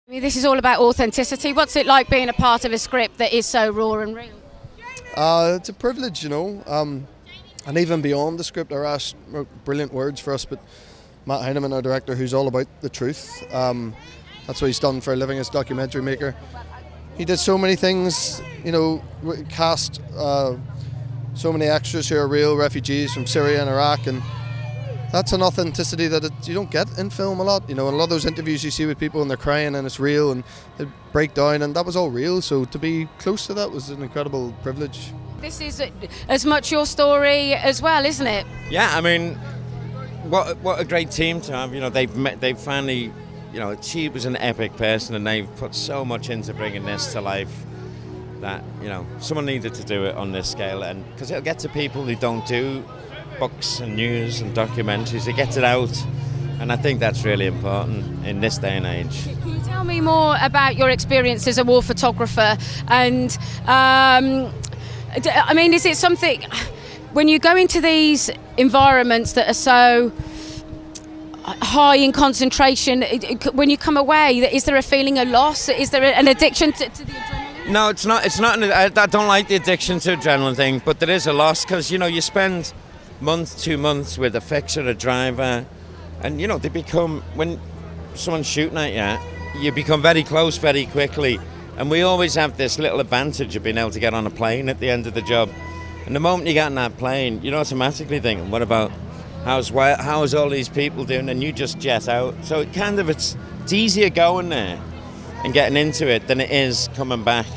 I mean, this is all about authenticity. What's it like being a part of a script that is so raw and real? It's a privilege, and even beyond the script, Arash wrote brilliant words for us, but Matt Heineman, our director, who's all about the truth. That's what he's done for a living as documentary maker. He did so many things, cast so many extras who are real refugees from Syria and Iraq, and that's an authenticity that you don't get in film a lot. In a lot of those interviews you see with people and they're crying and it's real and they break down, and that was all real. So to be close to that was an incredible privilege. This is as much your story as well, isn't it? Yeah, I mean, what a great team to have. They've finally, she was an epic person, and they've put so much into bringing this to life that someone needed to do it on this scale, and because it'll get to people who don't do books and news and documentaries. It gets it out, and I think that's really important in this day and age. Can you tell me more about your experience as a war photographer? And I mean, is it something, when you go into these environments that are so high in concentration, when you come away, is there a feeling of loss? Is there an addiction to the adrenaline? No, it's not. I don't like the addiction to adrenaline thing, but there is a loss because you spend month, 2 months with a fixer, a driver, and they become, when someone's shooting at you become very close very quickly, and we always have this little advantage of being able to get on a plane at the end of the job, and the moment you get on that plane, you're automatically thinking, what about how's all these people doing, and you just jet out. So it's easier going there and getting into it than it is coming back,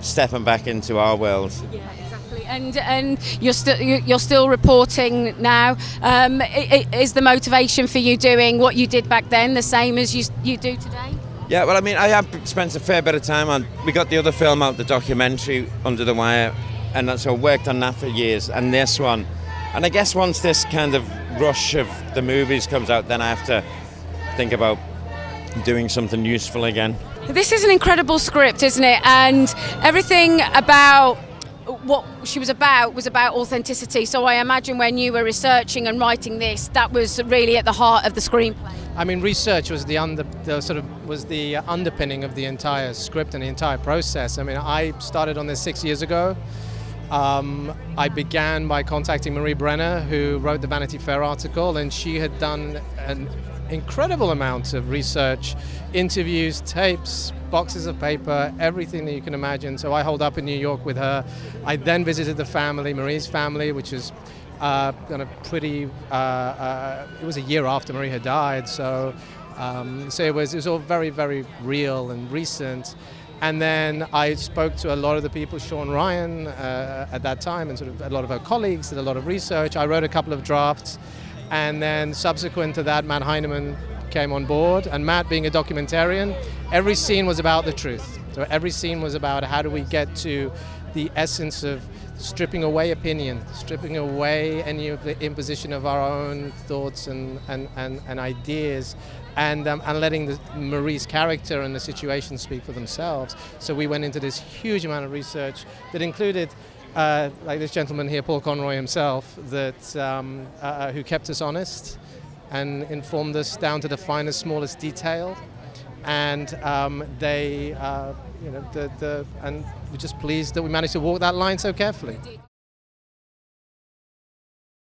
stepping back into our world. Yeah. And you're still reporting now. Is the motivation for you doing what you did back then the same as you do today? Yeah, well, I mean, I have spent a fair bit of time on. We got the other film out, the documentary Under the Wire, and so I worked on that for years. And this one, and I guess once this kind of rush of the movies comes out, then I have to think about doing something useful again. This is an incredible script, isn't it? And everything about what she was about authenticity. So I imagine when you were researching and writing this, that was really at the heart of the screenplay. I mean, research was the underpinning of the entire script and the entire process. I mean, I started on this 6 years ago. I began by contacting Marie Brenner, who wrote the Vanity Fair article, and she had done an incredible amount of research, interviews, tapes, boxes of paper, everything that you can imagine. So I holed up in New York with her. I then visited the family, Marie's family, which is it was a year after Marie had died. So it was all very, very real and recent. And then I spoke to a lot of the people, Sean Ryan at that time, and sort of a lot of her colleagues, did a lot of research. I wrote a couple of drafts. And then subsequent to that, Matt Heineman came on board. And Matt, being a documentarian, every scene was about the truth. So every scene was about how do we get to the essence of stripping away opinion, stripping away any of the imposition of our own thoughts and ideas, and letting Marie's character and the situation speak for themselves. So we went into this huge amount of research that included like this gentleman here, Paul Conroy himself, who kept us honest and informed us down to the finest, smallest detail. And and we're just pleased that we managed to walk that line so carefully.